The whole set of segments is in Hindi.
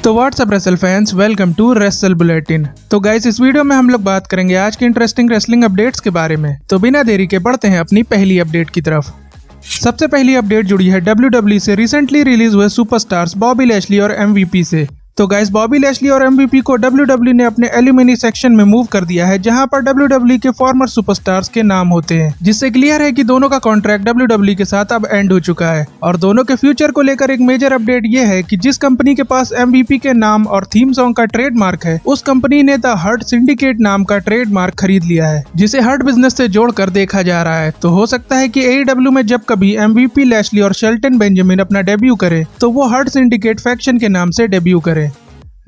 तो what's up wrestle fans, welcome to wrestle bulletin. तो गाइस, इस वीडियो में हम लोग बात करेंगे आज के इंटरेस्टिंग रेसलिंग अपडेट्स के बारे में। तो बिना देरी के बढ़ते हैं अपनी पहली अपडेट की तरफ। सबसे पहली अपडेट जुड़ी है WWE से रिसेंटली रिलीज हुए सुपरस्टार्स बॉबी लैशली और MVP से। तो गाइस, बॉबी लैशली और MVP को WWE ने अपने एल्यूमिनी सेक्शन में मूव कर दिया है, जहां पर WWE के फॉर्मर सुपरस्टार्स के नाम होते हैं, जिससे क्लियर है कि दोनों का कॉन्ट्रैक्ट WWE के साथ अब एंड हो चुका है। और दोनों के फ्यूचर को लेकर एक मेजर अपडेट ये है कि जिस कंपनी के पास MVP के नाम और थीम सॉन्ग का ट्रेडमार्क है, उस कंपनी ने द हर्ट सिंडिकेट नाम का ट्रेडमार्क खरीद लिया है, जिसे हर्ट बिजनेस से जोड़कर देखा जा रहा है। तो हो सकता है कि AEW में जब कभी MVP लैशली और शेल्टन बेंजामिन अपना डेब्यू करे, तो वो हर्ट सिंडिकेट फैक्शन के नाम से डेब्यू करे।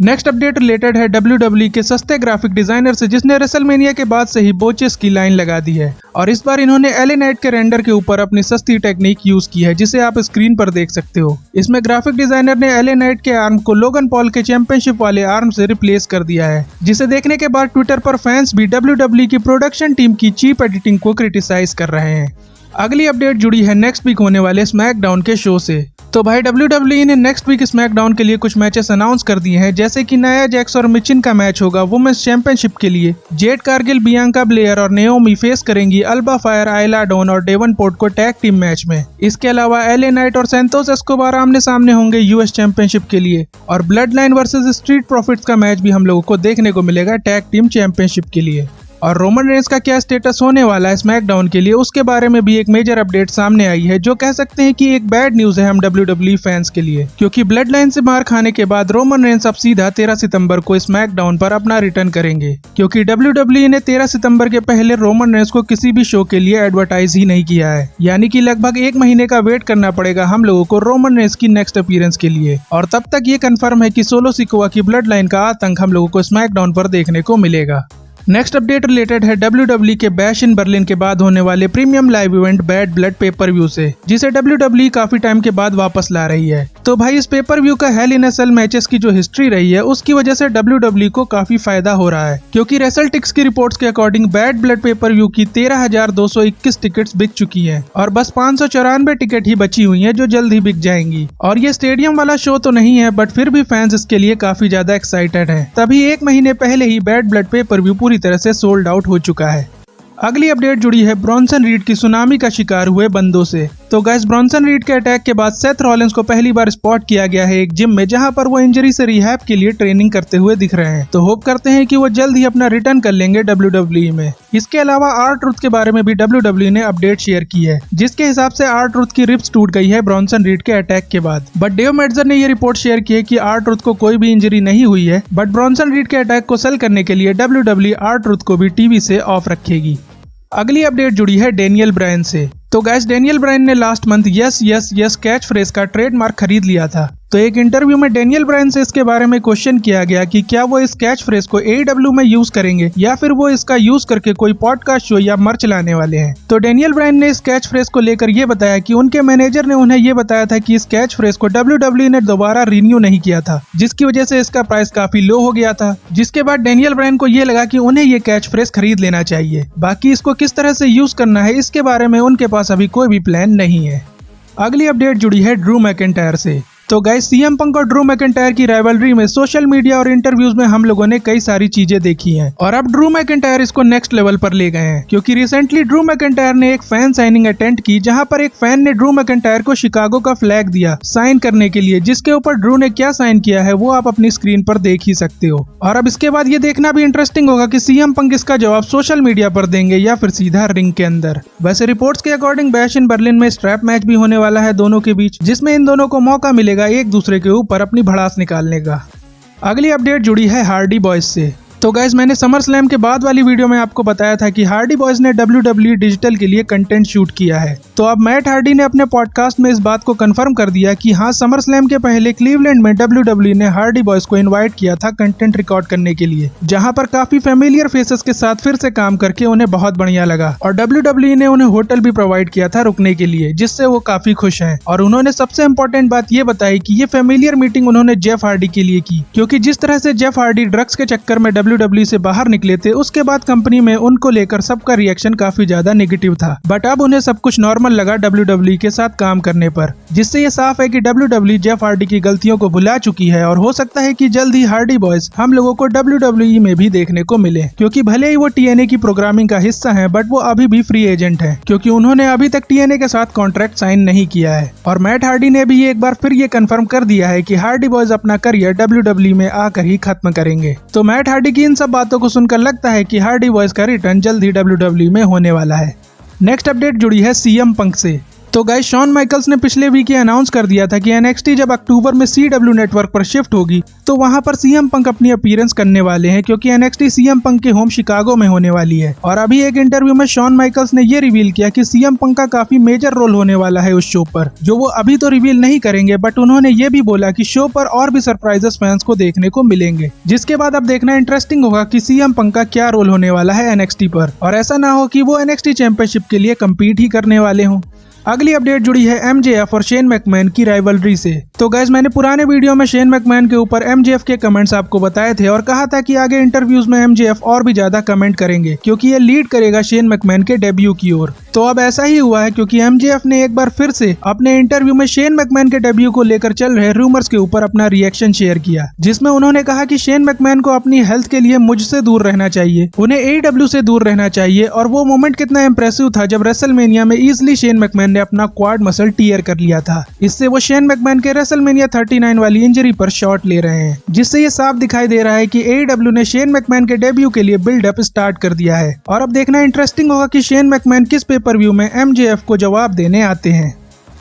नेक्स्ट अपडेट रिलेटेड है WWE के सस्ते ग्राफिक डिजाइनर से, जिसने रेसलमेनिया के बाद से ही बोचेस की लाइन लगा दी है। और इस बार इन्होंने LA नाइट के रेंडर के ऊपर अपनी सस्ती टेक्निक यूज की है, जिसे आप स्क्रीन पर देख सकते हो। इसमें ग्राफिक डिजाइनर ने LA नाइट के आर्म को लोगन पॉल के चैंपियनशिप वाले आर्म से रिप्लेस कर दिया है, जिसे देखने के बाद ट्विटर पर फैंस भी WWE की प्रोडक्शन टीम की चीप एडिटिंग को क्रिटिसाइज कर रहे हैं। अगली अपडेट जुड़ी है नेक्स्ट वीक होने वाले स्मैकडाउन के शो से। तो भाई, WWE ने नेक्स्ट वीक स्मैकडाउन के लिए कुछ मैचेस अनाउंस कर दिए हैं, जैसे कि नाया जैक्स और मिचिन का मैच होगा वुमेन्स चैंपियनशिप के लिए। जेड कारगिल, बियांका ब्लेयर और नेओमी फेस करेंगी अल्बा फायर, आइला डॉन और डेवनपोर्ट को टैग टीम मैच में। इसके अलावा LA नाइट और सैंतोस एस्कोबार आमने सामने होंगे US चैंपियनशिप के लिए। और blood line versus street profits का मैच भी हम लोगों को देखने को मिलेगा टैग टीम चैंपियनशिप के लिए। और रोमन रेंस का क्या स्टेटस होने वाला है स्मैकडाउन के लिए, उसके बारे में भी एक मेजर अपडेट सामने आई है, जो कह सकते हैं कि एक बैड न्यूज है हम WWE फैंस के लिए, क्योंकि ब्लड लाइन से मार खाने के बाद रोमन रेंस अब सीधा 13 सितंबर को स्मैकडाउन पर अपना रिटर्न करेंगे, क्योंकि WWE ने 13 सितंबर के पहले रोमन रेंस को किसी भी शो के लिए एडवर्टाइज ही नहीं किया है। यानी कि लगभग 1 महीने का वेट करना पड़ेगा हम लोगों को रोमन रेंस की नेक्स्ट अपीयरेंस के लिए। और तब तक ये कंफर्म है कि सोलो सिकोआ की ब्लड लाइन का आतंक हम लोगों को स्मैकडाउन पर देखने को मिलेगा। नेक्स्ट अपडेट रिलेटेड है WWE के बैश इन बर्लिन के बाद होने वाले premium live event bad blood pay per view से, जिसे WWE काफी टाइम के बाद वापस ला रही है। तो भाई, इस पेपर व्यू का हेल इन अ सेल मैचेस की जो हिस्ट्री रही है, उसकी वजह से WWE को काफी फायदा हो रहा है, क्योंकि रेसलटिक्स की रिपोर्ट्स के according bad blood pay per view की 13,221 टिकट्स बिक चुकी है और बस 594 टिकट ही बची हुई है, जो जल्द ही बिक जाएंगी। और ये स्टेडियम वाला शो तो नहीं है, बट फिर भी फैंस इसके लिए काफी ज्यादा एक्साइटेड है। तभी 1 महीने पहले ही बैड ब्लड पेपर व्यू पूरी तरह से सोल्ड आउट हो चुका है। अगली अपडेट जुड़ी है ब्रॉन्सन रीड की सुनामी का शिकार हुए बंदों से। तो गाइस, ब्रॉन्सन रीड के अटैक के बाद सेथ रॉलिंस को पहली बार स्पॉट किया गया है एक जिम में, जहां पर वो इंजरी से रिहैब के लिए ट्रेनिंग करते हुए दिख रहे हैं। तो होप करते हैं कि वो जल्द ही अपना रिटर्न कर लेंगे WWE में। इसके अलावा R-Truth के बारे में भी WWE ने अपडेट शेयर की है, जिसके हिसाब से R-Truth की रिब्स टूट गई है ब्रॉन्सन रीड के अटैक के बाद। बट डेव मेल्ट्जर ने ये रिपोर्ट शेयर की है कि R-Truth को कोई भी इंजरी नहीं हुई है, बट ब्रॉन्सन रीड के अटैक को सेल करने के लिए WWE R-Truth को भी टीवी से ऑफ रखेगी। अगली अपडेट जुड़ी है डेनियल ब्रायन से। तो गाइस, डेनियल ब्रायन ने last month yes yes yes catch phrase का ट्रेडमार्क खरीद लिया था। तो एक इंटरव्यू में डेनियल ब्रायन से इसके बारे में क्वेश्चन किया गया कि क्या वो इस कैच फ्रेज को AEW में यूज करेंगे, या फिर वो इसका यूज करके कोई पॉडकास्ट शो या मर्च लाने वाले हैं। तो डेनियल ब्रायन ने इस कैच फ्रेज को लेकर ये बताया कि उनके मैनेजर ने उन्हें ये बताया था कि इस कैच फ्रेज को WWE ने दोबारा रिन्यू नहीं किया था, जिसकी वजह से इसका प्राइस काफी लो हो गया था। जिसके बाद डेनियल ब्रायन को ये लगा कि उन्हें ये कैच फ्रेज खरीद लेना चाहिए। बाकी इसको किस तरह से यूज करना है, इसके बारे में उनके पास अभी कोई भी प्लान नहीं है। अगली अपडेट जुड़ी है ड्रू मैकिंटायर से। तो गाइस, CM पंक और ड्रू मैकिंटायर की राइवलरी में सोशल मीडिया और इंटरव्यूज में हम लोगों ने कई सारी चीजें देखी हैं, और अब ड्रू मैकिंटायर इसको नेक्स्ट लेवल पर ले गए हैं, क्योंकि रिसेंटली ड्रू मैकिंटायर ने एक फैन साइनिंग अटेंड की, जहां पर एक फैन ने ड्रू मैकिंटायर को शिकागो का फ्लैग दिया साइन करने के लिए, जिसके ऊपर ड्रू ने क्या साइन किया है वो आप अपनी स्क्रीन पर देख ही सकते हो। और अब इसके बाद ये देखना भी इंटरेस्टिंग होगा कि CM पंक इसका जवाब सोशल मीडिया पर देंगे या फिर सीधा रिंग के अंदर। वैसे रिपोर्ट्स के अकॉर्डिंग बैश इन बर्लिन में स्ट्रैप मैच भी होने वाला है दोनों के बीच, जिसमें इन दोनों को मौका मिलेगा एक दूसरे के ऊपर अपनी भड़ास निकालने का। अगली अपडेट जुड़ी है हार्डी बॉयज से। तो गाइस, मैंने समर स्लैम के बाद वाली वीडियो में आपको बताया था कि हार्डी बॉयज ने WWE डिजिटल के लिए कंटेंट शूट किया है। तो अब मैट हार्डी ने अपने पॉडकास्ट में इस बात को कंफर्म कर दिया कि हाँ, समर स्लैम के पहले क्लीवलैंड में WWE ने हार्डी बॉयज को इनवाइट किया था कंटेंट रिकॉर्ड करने के लिए, जहां पर काफी फेमिलियर फेसेस के साथ फिर से काम करके उन्हें बहुत बढ़िया लगा। और WWE ने उन्हें होटल भी प्रोवाइड किया था रुकने के लिए, जिससे वो काफी खुश हैं। और उन्होंने सबसे इम्पोर्टेंट बात ये बताई कि ये फेमिलियर मीटिंग उन्होंने जेफ हार्डी के लिए की, क्योंकि जिस तरह से जेफ हार्डी ड्रग्स के चक्कर में WWE से बाहर निकले थे उसके बाद कंपनी में उनको लेकर सबका रिएक्शन काफी ज्यादा नेगेटिव था, बट अब उन्हें सब कुछ नॉर्मल लगा WWE के साथ काम करने पर, जिससे ये साफ है कि WWE जेफ हार्डी की गलतियों को भुला चुकी है और हो सकता है कि जल्द ही हार्डी बॉयज हम लोगों को WWE में भी देखने को मिले, क्योंकि भले ही वो TNA की प्रोग्रामिंग का हिस्सा है बट वो अभी भी फ्री एजेंट है, क्योंकि उन्होंने अभी तक TNA के साथ कॉन्ट्रैक्ट साइन नहीं किया है। और मैट हार्डी ने भी एक बार फिर ये कंफर्म कर दिया है कि हार्डी बॉयज अपना करियर WWE में आकर ही खत्म करेंगे। तो मैट हार्डी की इन सब बातों को सुनकर लगता है कि हार्डी बॉयज का रिटर्न जल्द ही WWE में होने वाला है। नेक्स्ट अपडेट जुड़ी है CM पंक से। तो गाइस शॉन माइकल्स ने पिछले वीक ये अनाउंस कर दिया था कि NXT जब अक्टूबर में CW नेटवर्क पर शिफ्ट होगी तो वहां पर CM पंक अपनी अपीयरेंस करने वाले हैं, क्योंकि NXT CM पंक के होम शिकागो में होने वाली है। और अभी एक इंटरव्यू में शॉन माइकल्स ने ये रिवील किया कि CM पंक का काफी मेजर रोल होने वाला है उस शो पर, जो वो अभी तो रिवील नहीं करेंगे, बट उन्होंने ये भी बोला कि शो पर और भी सरप्राइजेस फैंस को देखने को मिलेंगे, जिसके बाद अब देखना इंटरेस्टिंग होगा कि CM पंक का क्या रोल होने वाला है NXT पर, और ऐसा ना हो कि वो NXT चैंपियनशिप के लिए कम्पीट ही करने वाले हों। अगली अपडेट जुड़ी है MJF और शेन मैकमैन की राइवलरी से। तो गाइस मैंने पुराने वीडियो में शेन मैकमैन के ऊपर MJF के कमेंट्स आपको बताए थे और कहा था कि आगे इंटरव्यूज में MJF और भी ज्यादा कमेंट करेंगे, क्योंकि ये लीड करेगा शेन मैकमैन के डेब्यू की ओर। तो अब ऐसा ही हुआ है, क्योंकि MJF ने एक बार फिर से अपने इंटरव्यू में शेन मैकमैन के डेब्यू को लेकर चल रहे रूमर्स के ऊपर अपना रिएक्शन शेयर किया, जिसमें उन्होंने कहा कि शेन मैकमैन को अपनी हेल्थ के लिए मुझसे दूर रहना चाहिए, उन्हें AEW से दूर रहना चाहिए। और वो मोमेंट कितना इंप्रेसिव था जब रेसलमेनिया में इजिली शेन मैकमैन ने अपना क्वाड मसल टीयर कर लिया था। इससे वो शेन मैकमैन के रेसलमेनिया 39 वाली इंजरी पर शॉट ले रहे हैं, जिससे ये साफ दिखाई दे रहा है कि AEW ने शेन मैकमैन के डेब्यू के लिए बिल्डअप स्टार्ट कर दिया है। और अब देखना इंटरेस्टिंग होगा कि शेन मैकमैन किस पेपर-व्यू में MJF को जवाब देने आते हैं।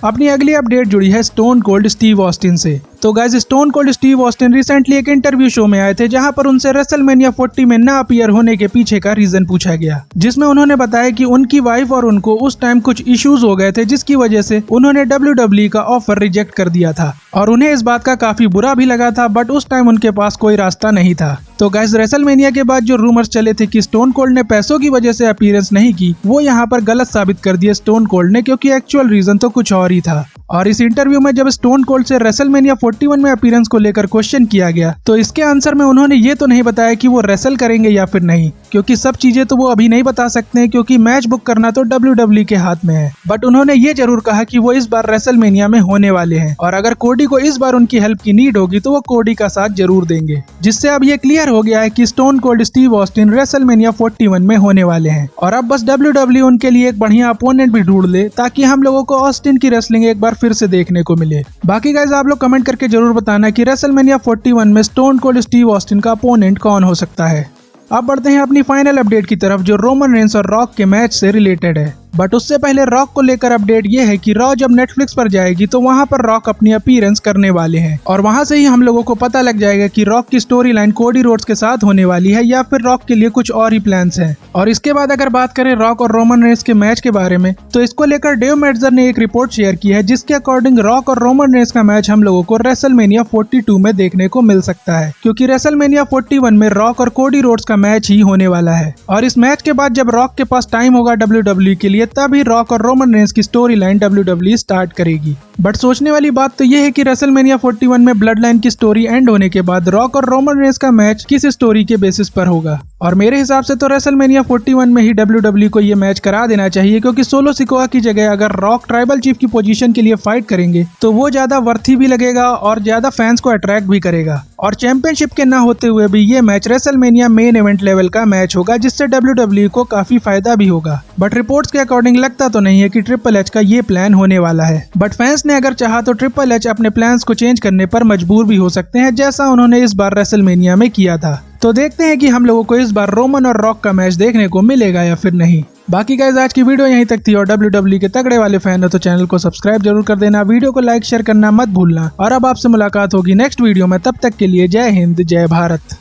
अपनी अगली अपडेट जुड़ी है स्टोन कोल्ड स्टीव ऑस्टिन से। तो guys stone cold Steve Austin recently एक इंटरव्यू शो में आए थे, जहां पर उनसे रेसलमेनिया 40 में ना अपीयर होने के पीछे का रीजन पूछा गया, जिसमें उन्होंने बताया कि उनकी वाइफ और उनको उस टाइम कुछ इश्यूज हो गए थे, जिसकी वजह से उन्होंने WWE का ऑफर रिजेक्ट कर दिया था और उन्हें इस बात का काफी बुरा भी लगा था, बट उस टाइम उनके पास कोई रास्ता नहीं था। तो गाइस रेसलमेनिया के बाद जो रूमर्स चले थे कि स्टोन कोल्ड ने पैसों की वजह से अपीयरेंस नहीं की, वो यहाँ पर गलत साबित कर दिया स्टोन कोल्ड ने, क्योंकि एक्चुअल रीजन तो कुछ और ही था। और इस इंटरव्यू में जब स्टोन कोल्ड से रेसलमेनिया 41 में अपीयरेंस को लेकर क्वेश्चन किया गया, तो इसके आंसर में उन्होंने ये तो नहीं बताया कि वो रेसल करेंगे या फिर नहीं, क्योंकि सब चीजें तो वो अभी नहीं बता सकते हैं, क्योंकि मैच बुक करना तो WWE के हाथ में है। बट उन्होंने ये जरूर कहा कि वो इस बार रेसलमेनिया में होने वाले हैं, और अगर कोडी को इस बार उनकी हेल्प की नीड होगी तो वो कोडी का साथ जरूर देंगे। जिससे अब ये क्लियर हो गया है कि stone cold Steve Austin WrestleMania 41 में होने वाले हैं, और अब बस WWE उनके लिए एक बढ़िया अपोनेंट भी ढूंढ ले, ताकि हम लोगों को ऑस्टिन की रेसलिंग एक बार फिर से देखने को मिले। बाकी गाइस आप लोग कमेंट करके जरूर बताना कि रेसलमेनिया 41 में स्टोन कोल्ड स्टीव ऑस्टिन का अपोनेंट कौन हो सकता है। अब बढ़ते हैं अपनी फाइनल अपडेट की तरफ, जो रोमन रेंस और रॉक के मैच से रिलेटेड है। बट उससे पहले रॉक को लेकर अपडेट ये है कि रॉ जब नेटफ्लिक्स पर जाएगी तो वहां पर रॉक अपनी अपीयरेंस करने वाले हैं, और वहां से ही हम लोगों को पता लग जाएगा कि रॉक की स्टोरी लाइन कोडी रोड्स के साथ होने वाली है या फिर रॉक के लिए कुछ और ही प्लान्स हैं। और इसके बाद अगर बात करें रॉक और रोमन रेंस के मैच के बारे में, तो इसको लेकर डेव मेल्ट्जर ने एक रिपोर्ट शेयर की है, जिसके अकॉर्डिंग रॉक और रोमन रेंस का मैच हम लोगों को रेसलमेनिया 42 में देखने को मिल सकता है, क्योंकि रेसलमेनिया 41 में रॉक और कोडी रोड्स का मैच ही होने वाला है। और इस मैच के बाद जब रॉक के पास टाइम होगा WWE के लिए, तभी रॉक और रोमन रेंस की स्टोरी लाइन WWE स्टार्ट करेगी। बट सोचने वाली बात तो ये है कि रेसलमेनिया 41 में ब्लड लाइन की स्टोरी एंड होने के बाद रॉक और रोमन रेंस का मैच किस स्टोरी के बेसिस पर होगा। और मेरे हिसाब से तो रेसलमेनिया 41 में ही WWE को ये मैच करा देना चाहिए, क्योंकि सोलो सिकोआ की जगह अगर रॉक ट्राइबल चीफ की पोजीशन के लिए फाइट करेंगे तो वो ज्यादा वर्थी भी लगेगा और ज्यादा फैंस को अट्रैक्ट भी करेगा। और चैंपियनशिप के ना होते हुए भी ये match WrestleMania main event level का मैच होगा, जिससे WWE को काफी फायदा भी होगा। बट रिपोर्ट्स के अकॉर्डिंग लगता तो नहीं है कि ट्रिपल एच का ये प्लान होने वाला है। बट फैंस ने अगर चाहा तो ट्रिपल एच अपने प्लान्स को चेंज करने पर मजबूर भी हो सकते हैं, जैसा उन्होंने इस बार रेसलमेनिया में किया था। तो देखते हैं कि हम लोगों को इस बार रोमन और रॉक का मैच देखने को मिलेगा या फिर नहीं। बाकी गाइस आज की वीडियो यहीं तक थी, और WWE के तगड़े वाले फैन हो तो चैनल को सब्सक्राइब जरूर कर देना, वीडियो को लाइक शेयर करना मत भूलना। और अब आपसे मुलाकात होगी नेक्स्ट वीडियो में, तब तक के लिए जय हिंद जय भारत।